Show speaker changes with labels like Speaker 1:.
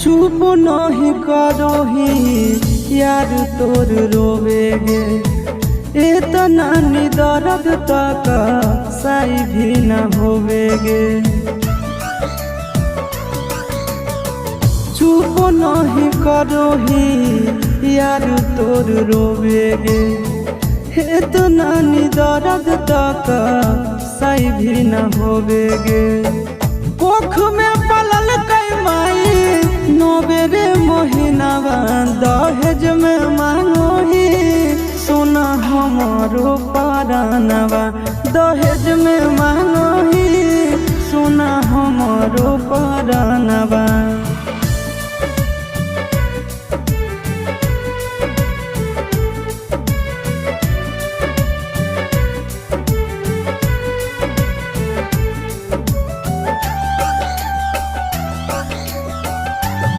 Speaker 1: चुप नहीं करोही यार तोर रोवेगे, इतना दर्द तक सही भी न होवेगे। चुप नहीं करोही यार तोर रोवेगे, इतना दर्द तक सही भी न होवेगे। कोख में पलल कई माई नोबेरे मोहिनावा, दहेज में मांगोही सोना हमारो परानवा। दहेज में मांगोही सोना हमारो परानवा।